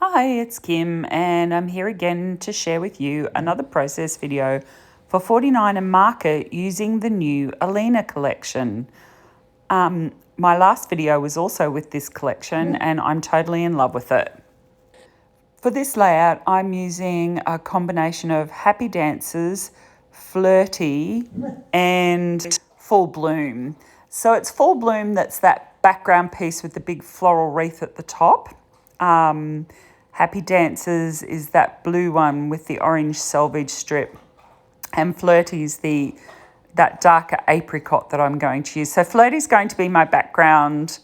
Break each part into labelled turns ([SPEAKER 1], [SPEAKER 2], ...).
[SPEAKER 1] Hi, it's Kim, and I'm here again to share with you another process video for 49 and Market using the new Alena collection. My last video was also with this collection, and I'm totally in love with it. For this layout, I'm using a combination of Happy Dancers, Flirty, and Full Bloom. So it's Full Bloom that's that background piece with the big floral wreath at the top. Happy Dancers is that blue one with the orange selvage strip, and Flirty is that darker apricot that I'm going to use. So Flirty is going to be my background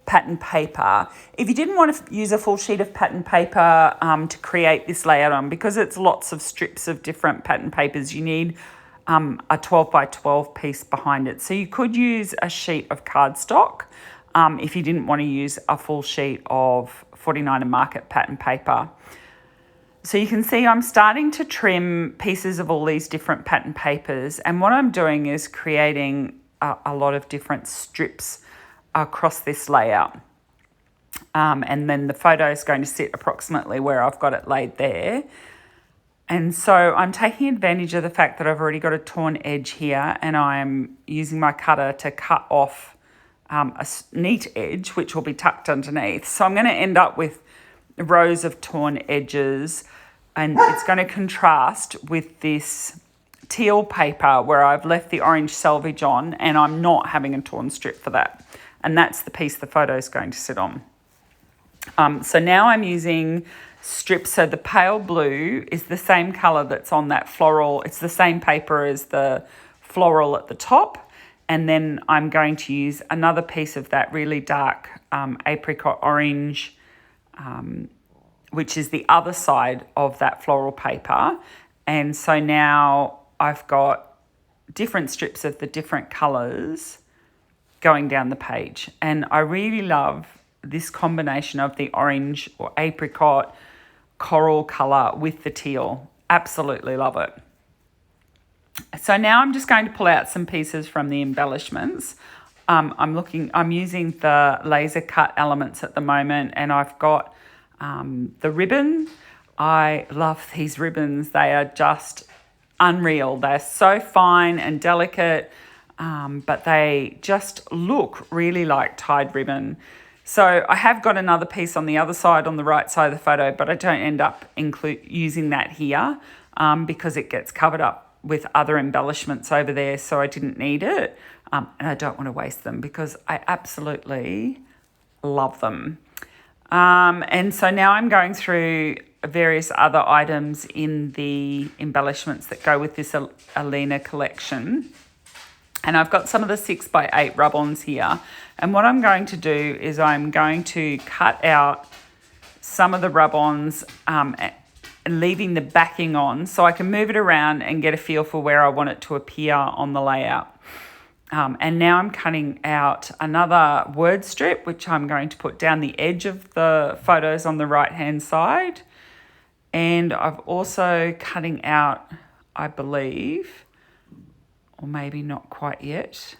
[SPEAKER 1] pattern paper. If you didn't want to use a full sheet of pattern paper to create this layout on, because it's lots of strips of different pattern papers, you need a 12 by 12 piece behind it. So you could use a sheet of cardstock if you didn't want to use a full sheet of 49 and Market pattern paper. So you can see I'm starting to trim pieces of all these different pattern papers, and what I'm doing is creating a lot of different strips across this layout. And then the photo is going to sit approximately where I've got it laid there. And so I'm taking advantage of the fact that I've already got a torn edge here, and I'm using my cutter to cut off a neat edge, which will be tucked underneath. So I'm going to end up with rows of torn edges, and it's going to contrast with this teal paper where I've left the orange selvage on, and I'm not having a torn strip for that. And that's the piece the photo is going to sit on. So now I'm using strips. So the pale blue is the same colour that's on that floral. It's the same paper as the floral at the top. And then I'm going to use another piece of that really dark apricot orange, which is the other side of that floral paper. And so now I've got different strips of the different colours going down the page. And I really love this combination of the orange or apricot coral colour with the teal. Absolutely love it. So now I'm just going to pull out some pieces from the embellishments. I'm using the laser cut elements at the moment, and I've got the ribbon. I love these ribbons. They are just unreal. They're so fine and delicate, but they just look really like tied ribbon. So I have got another piece on the other side, on the right side of the photo, but I don't end up using that here because it gets covered up with other embellishments over there, so I didn't need it. And I don't want to waste them because I absolutely love them. And so now I'm going through various other items in the embellishments that go with this Alena collection. And I've got some of the 6x8 rub-ons here. And what I'm going to do is I'm going to cut out some of the rub-ons and leaving the backing on so I can move it around and get a feel for where I want it to appear on the layout. And now I'm cutting out another word strip, which I'm going to put down the edge of the photos on the right-hand side. And I've also cutting out, I believe, or maybe not quite yet.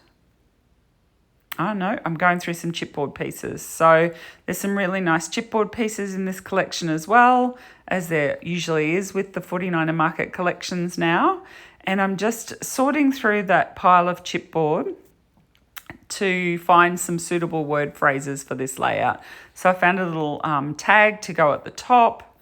[SPEAKER 1] Oh no, I'm going through some chipboard pieces. So there's some really nice chipboard pieces in this collection as well, as there usually is with the 49 and Market collections now. And I'm just sorting through that pile of chipboard to find some suitable word phrases for this layout. So I found a little tag to go at the top.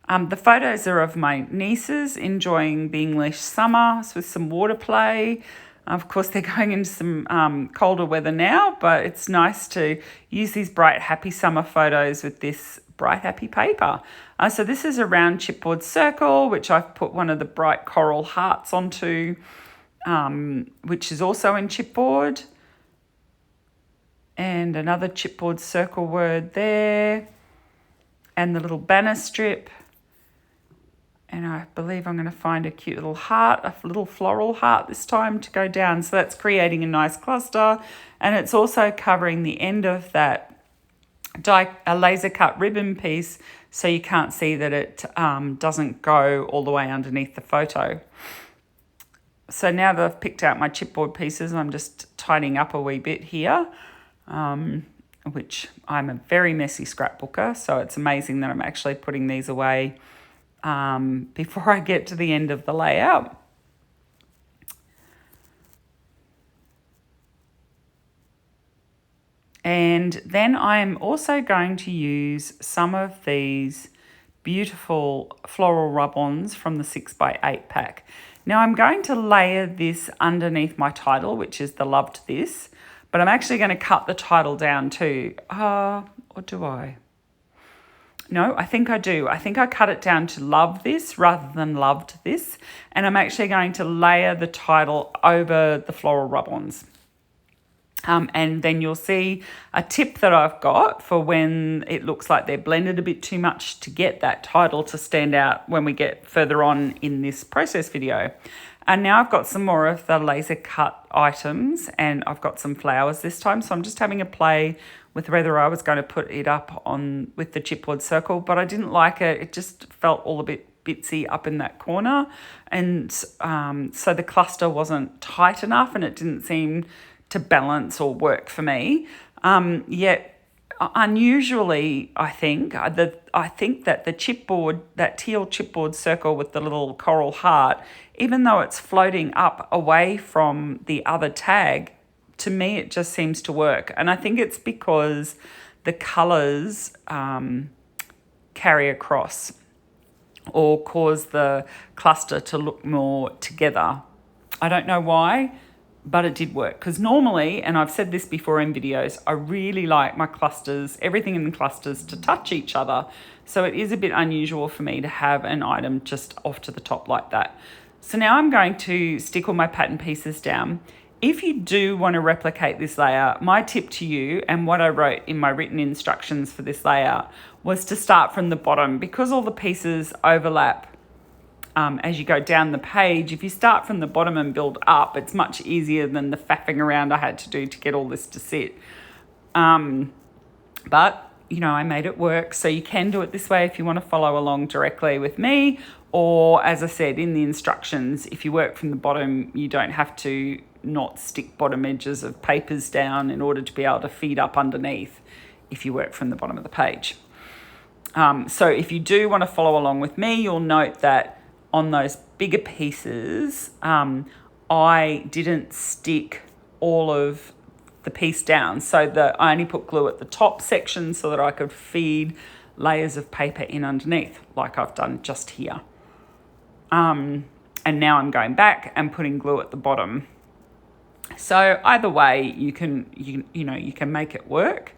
[SPEAKER 1] The photos are of my nieces enjoying the English summer with some water play. Of course, they're going into some colder weather now, but it's nice to use these bright, happy summer photos with this bright, happy paper. So this is a round chipboard circle, which I've put one of the bright coral hearts onto, which is also in chipboard. And another chipboard circle word there. And the little banner strip. And I believe I'm going to find a cute little heart, a little floral heart this time to go down. So that's creating a nice cluster. And it's also covering the end of that a laser cut ribbon piece, so you can't see that it doesn't go all the way underneath the photo. So now that I've picked out my chipboard pieces, I'm just tidying up a wee bit here. which I'm a very messy scrapbooker, so it's amazing that I'm actually putting these away before I get to the end of the layout. And then I'm also going to use some of these beautiful floral rub-ons from the 6x8 pack. Now I'm going to layer this underneath my title, which is the Loved This, but I'm actually going to cut the title down too. Or do I? No, I think I do. I think I cut it down to Love This rather than Loved This, and I'm actually going to layer the title over the floral rub-ons. And then you'll see a tip that I've got for when it looks like they're blended a bit too much to get that title to stand out when we get further on in this process video. And now I've got some more of the laser cut items, and I've got some flowers this time. So I'm just having a play with whether I was going to put it up on with the chipboard circle, but I didn't like it. It just felt all a bit bitsy up in that corner. And so the cluster wasn't tight enough and it didn't seem to balance or work for me. Yet unusually, I think that the chipboard, that teal chipboard circle with the little coral heart, even though it's floating up away from the other tag, to me it just seems to work. And I think it's because the colours carry across or cause the cluster to look more together. I don't know why, but it did work, because normally, and I've said this before in videos, I really like my clusters, everything in the clusters, to touch each other. So it is a bit unusual for me to have an item just off to the top like that. So now I'm going to stick all my pattern pieces down. If you do want to replicate this layout, my tip to you, and what I wrote in my written instructions for this layout, was to start from the bottom, because all the pieces overlap. As you go down the page, if you start from the bottom and build up, it's much easier than the faffing around I had to do to get all this to sit. But, you know, I made it work. So you can do it this way if you want to follow along directly with me. Or, as I said, in the instructions, if you work from the bottom, you don't have to not stick bottom edges of papers down in order to be able to feed up underneath if you work from the bottom of the page. So if you do want to follow along with me, you'll note that on those bigger pieces, I didn't stick all of the piece down. So I only put glue at the top section so that I could feed layers of paper in underneath, like I've done just here. And now I'm going back and putting glue at the bottom. So either way, you can make it work.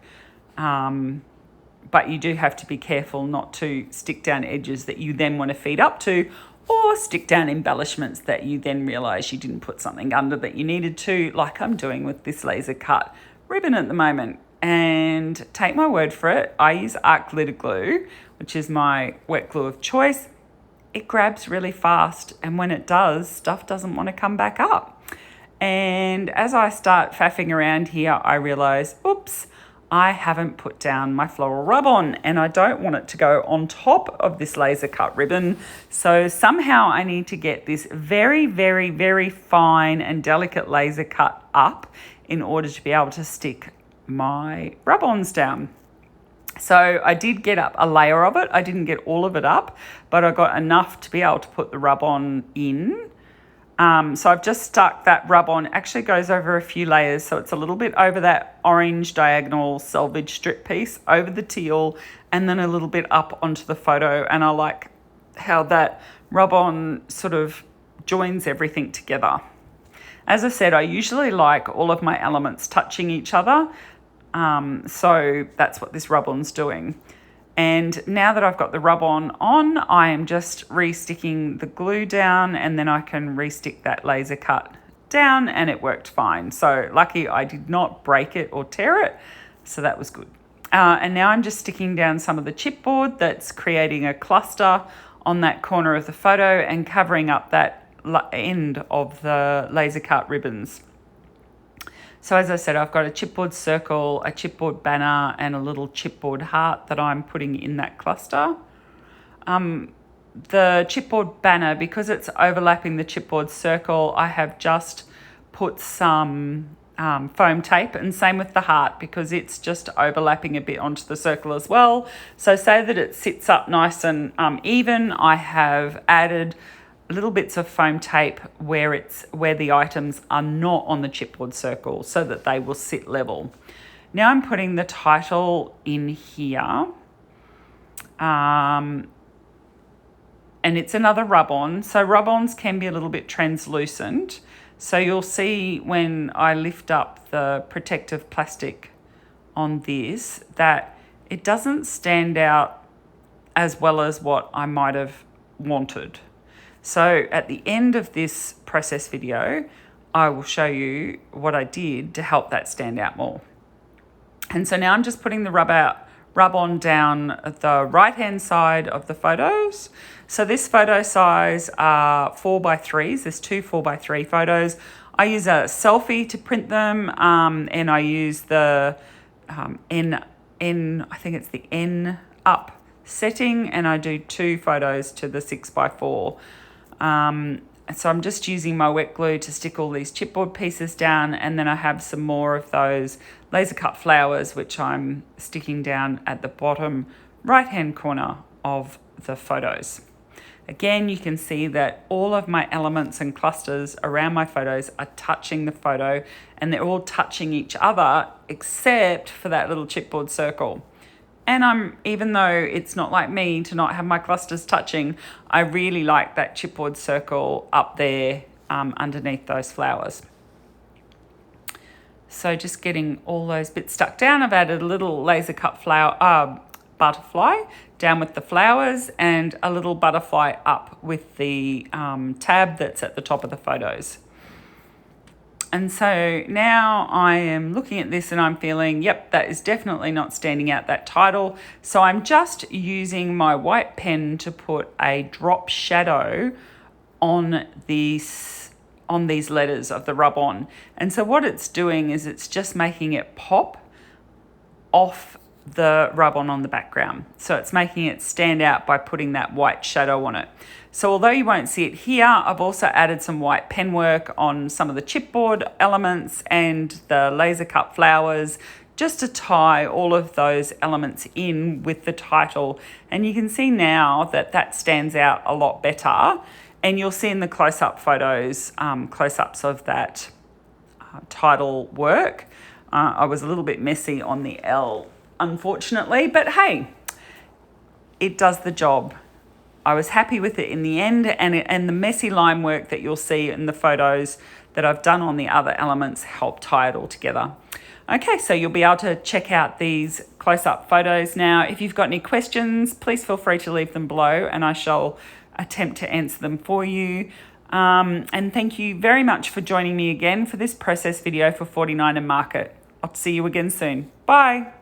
[SPEAKER 1] But you do have to be careful not to stick down edges that you then want to feed up to, or stick down embellishments that you then realise you didn't put something under that you needed to, like I'm doing with this laser cut ribbon at the moment. And take my word for it, I use art glitter glue, which is my wet glue of choice. It grabs really fast, and when it does, stuff doesn't want to come back up. And as I start faffing around here, I realise, oops, I haven't put down my floral rub-on, and I don't want it to go on top of this laser cut ribbon. So somehow I need to get this very, very, very fine and delicate laser cut up in order to be able to stick my rub-ons down. So I did get up a layer of it. I didn't get all of it up, but I got enough to be able to put the rub-on in. So I've just stuck that rub-on, actually goes over a few layers, so it's a little bit over that orange diagonal selvage strip piece, over the teal, and then a little bit up onto the photo. And I like how that rub-on sort of joins everything together. As I said, I usually like all of my elements touching each other, so that's what this rub-on's doing. And now that I've got the rub-on on, I am just re-sticking the glue down, and then I can re-stick that laser cut down, and it worked fine. So lucky I did not break it or tear it, so that was good. And now I'm just sticking down some of the chipboard that's creating a cluster on that corner of the photo and covering up that end of the laser cut ribbons. So as I said, I've got a chipboard circle, a chipboard banner, and a little chipboard heart that I'm putting in that cluster. The chipboard banner, because it's overlapping the chipboard circle, I have just put some foam tape, and same with the heart because it's just overlapping a bit onto the circle as well. So that it sits up nice and even, I have added little bits of foam tape where the items are not on the chipboard circle so that they will sit level. Now I'm putting the title in here. And it's another rub-on. So rub-ons can be a little bit translucent. So you'll see when I lift up the protective plastic on this that it doesn't stand out as well as what I might have wanted. So at the end of this process video, I will show you what I did to help that stand out more. And so now I'm just putting the rub-on down the right-hand side of the photos. So this photo size are 4x3s. There's two 4x3 photos. I use a selfie to print them, and I use the I think it's the N up setting, and I do two photos to the 6x4. So I'm just using my wet glue to stick all these chipboard pieces down, and then I have some more of those laser cut flowers which I'm sticking down at the bottom right hand corner of the photos. Again, you can see that all of my elements and clusters around my photos are touching the photo, and they're all touching each other except for that little chipboard circle. And even though it's not like me to not have my clusters touching, I really like that chipboard circle up there underneath those flowers. So just getting all those bits stuck down. I've added a little laser cut flower butterfly down with the flowers, and a little butterfly up with the tab that's at the top of the photos. And so now I am looking at this and I'm feeling, yep, that is definitely not standing out, that title. So I'm just using my white pen to put a drop shadow on these letters of the rub-on. And so what it's doing is it's just making it pop off the rub-on on the background. So it's making it stand out by putting that white shadow on it. So although you won't see it here, I've also added some white pen work on some of the chipboard elements and the laser cut flowers, just to tie all of those elements in with the title. And you can see now that that stands out a lot better. And you'll see in the close-up photos, close-ups of that title work. I was a little bit messy on the L, unfortunately, but hey, it does the job. I was happy with it in the end, and the messy line work that you'll see in the photos that I've done on the other elements help tie it all together. Okay, so you'll be able to check out these close-up photos now. If you've got any questions, please feel free to leave them below and I shall attempt to answer them for you. And thank you very much for joining me again for this process video for 49 and Market. I'll see you again soon. Bye.